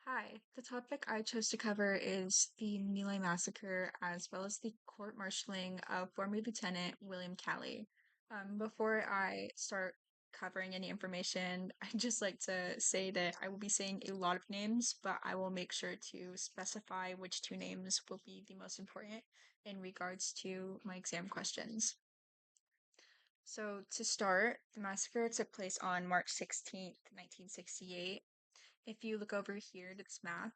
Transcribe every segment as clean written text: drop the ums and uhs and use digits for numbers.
Hi, the topic I chose to cover is the Lai Massacre as well as the court-martialing of former Lieutenant William Calley. Before I start covering any information, I'd just like to say that I will be saying a lot of names, but I will make sure to specify which two names will be the most important in regards to my exam questions. So, to start, the massacre took place on March 16th, 1968. If you look over here to this map,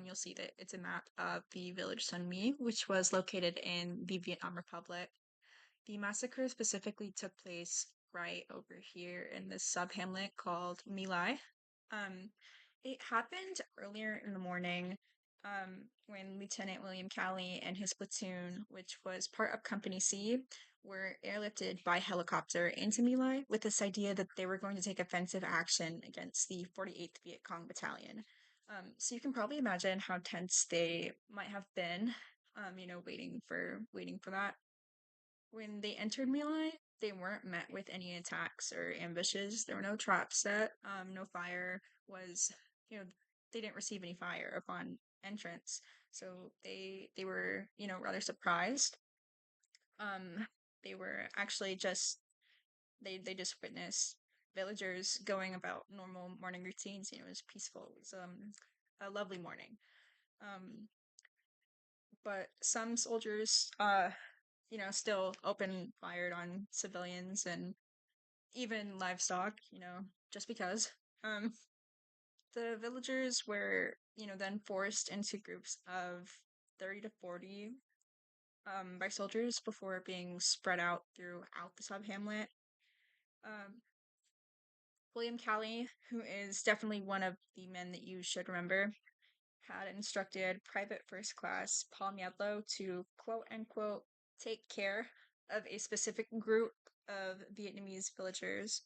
you'll see that it's a map of the village Sun Mi, which was located in the Vietnam Republic. The massacre specifically took place right over here in this sub-hamlet called My Lai. Um, it happened earlier in the morning, when Lieutenant William Calley and his platoon, which was part of Company C, were airlifted by helicopter into My Lai with this idea that they were going to take offensive action against the 48th Viet Cong Battalion. So you can probably imagine how tense they might have been, waiting for that. When they entered My Lai, they weren't met with any attacks or ambushes. There were no traps set. No fire was, you know, they didn't receive any fire upon entrance. So they were, rather surprised. Um, they were actually they just witnessed villagers going about normal morning routines. It was peaceful. It was a lovely morning. Um, but some soldiers still open fired on civilians and even livestock, just because. Um, the villagers were, then forced into groups of 30 to 40 by soldiers before being spread out throughout the sub hamlet. Um, William Calley, who is definitely one of the men that you should remember, had instructed Private First Class Paul Miedlo to quote unquote take care of a specific group of Vietnamese villagers.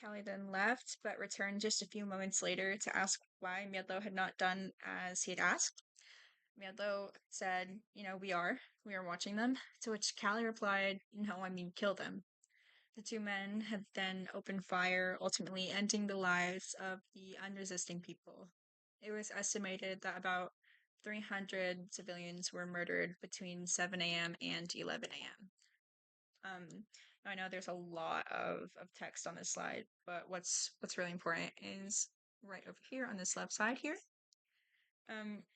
Callie then left, but returned just a few moments later to ask why Miedlo had not done as he had asked. Miedlo said, we are watching them, to which Callie replied, no, I mean kill them. The two men had then opened fire, ultimately ending the lives of the unresisting people. It was estimated that about 300 civilians were murdered between 7 a.m. and 11 a.m. I know there's a lot of text on this slide, but what's really important is right over here on this left side here.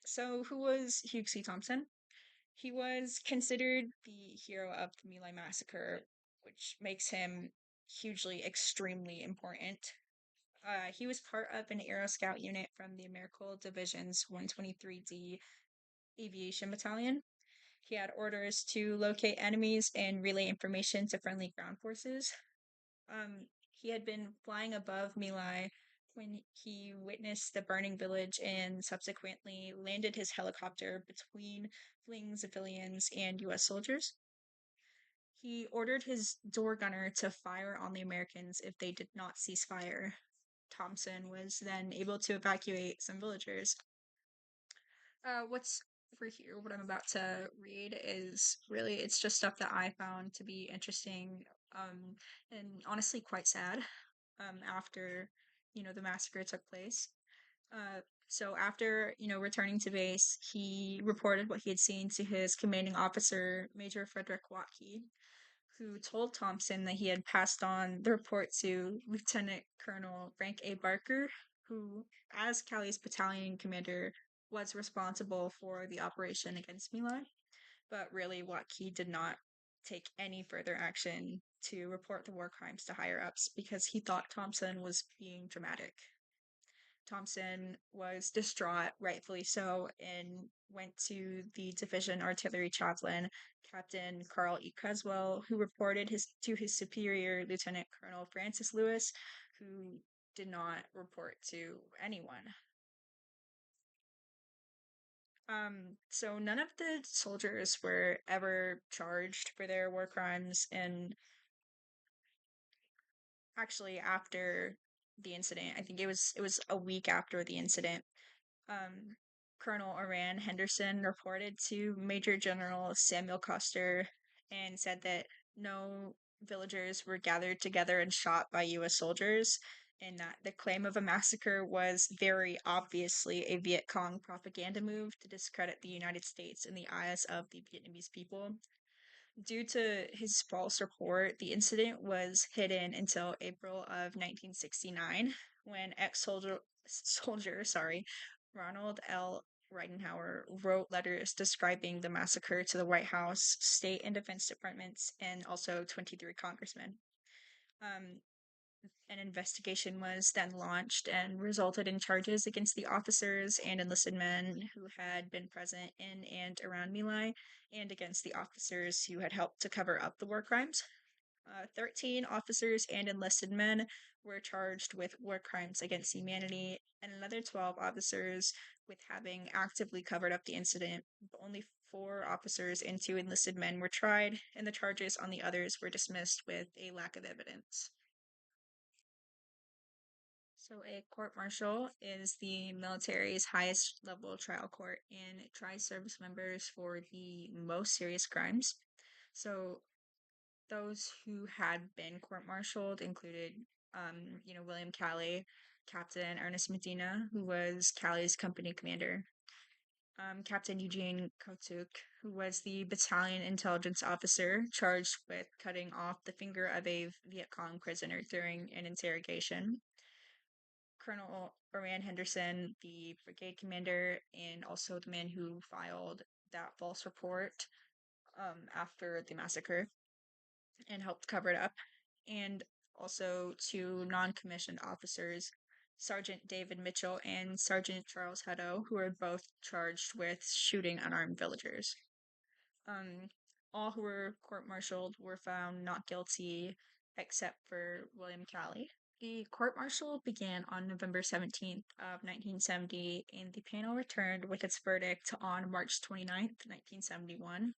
So who was Hugh C. Thompson? He was considered the hero of the My Lai Massacre, which makes him hugely, extremely important. He was part of an Aero Scout unit from the Americal Division's 123D Aviation Battalion. He had orders to locate enemies and relay information to friendly ground forces. He had been flying above My Lai when he witnessed the burning village and subsequently landed his helicopter between fleeing civilians and US soldiers. He ordered his door gunner to fire on the Americans if they did not cease fire. Thompson was then able to evacuate some villagers. What's over here, what I'm about to read is really, it's just stuff that I found to be interesting, and honestly quite sad, after, the massacre took place. So after, returning to base, he reported what he had seen to his commanding officer, Major Frederick Watkey, who told Thompson that he had passed on the report to Lieutenant Colonel Frank A. Barker, who, as Callie's battalion commander, was responsible for the operation against My Lai. But really, Watkey did not take any further action to report the war crimes to higher ups because he thought Thompson was being dramatic. Thompson was distraught, rightfully so, and went to the division artillery chaplain, Captain Carl E. Creswell, who reported to his superior, Lieutenant Colonel Francis Lewis, who did not report to anyone. So none of the soldiers were ever charged for their war crimes, and actually after the incident, I think it was a week after the incident, um, Colonel Oran Henderson reported to Major General Samuel Custer and said that no villagers were gathered together and shot by U.S. soldiers, in that the claim of a massacre was very obviously a Viet Cong propaganda move to discredit the United States in the eyes of the Vietnamese people. Due to his false report, the incident was hidden until April of 1969 when ex-soldier Ronald L. Reidenhauer wrote letters describing the massacre to the White House, State and Defense Departments, and also 23 congressmen. Um, an investigation was then launched and resulted in charges against the officers and enlisted men who had been present in and around My Lai, and against the officers who had helped to cover up the war crimes. 13 officers and enlisted men were charged with war crimes against humanity, and another 12 officers with having actively covered up the incident. Only 4 officers and 2 enlisted men were tried, and the charges on the others were dismissed with a lack of evidence. So, a court martial is the military's highest level trial court, and it tries service members for the most serious crimes. So, those who had been court-martialed included, William Calley, Captain Ernest Medina, who was Calley's company commander, Captain Eugene Kotuk, who was the battalion intelligence officer charged with cutting off the finger of a Viet Cong prisoner during an interrogation, Colonel Oran Henderson, the brigade commander, and also the man who filed that false report after the massacre and helped cover it up, and also 2 non-commissioned officers, Sergeant David Mitchell and Sergeant Charles Hutto, who were both charged with shooting unarmed villagers. Um, all who were court-martialed were found not guilty except for William Calley. The court-martial began on November 17th of 1970, and the panel returned with its verdict on March 29th, 1971,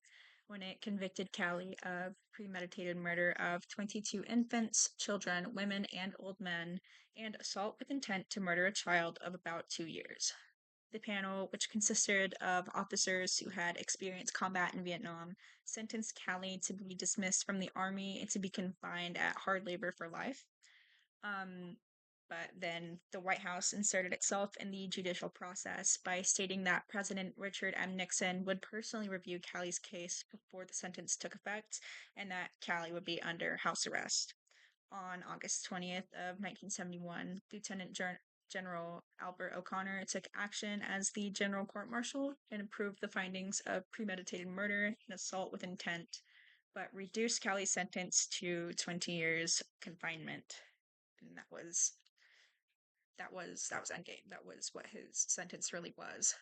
when it convicted Calley of premeditated murder of 22 infants, children, women, and old men, and assault with intent to murder a child of about 2 years. The panel, which consisted of officers who had experienced combat in Vietnam, sentenced Calley to be dismissed from the army and to be confined at hard labor for life. Um, but then the White House inserted itself in the judicial process by stating that President Richard M. Nixon would personally review Calley's case before the sentence took effect, and that Calley would be under house arrest. On August 20th of 1971, General Albert O'Connor took action as the General Court Martial and approved the findings of premeditated murder and assault with intent, but reduced Calley's sentence to 20 years confinement. And that was Endgame. That was what his sentence really was.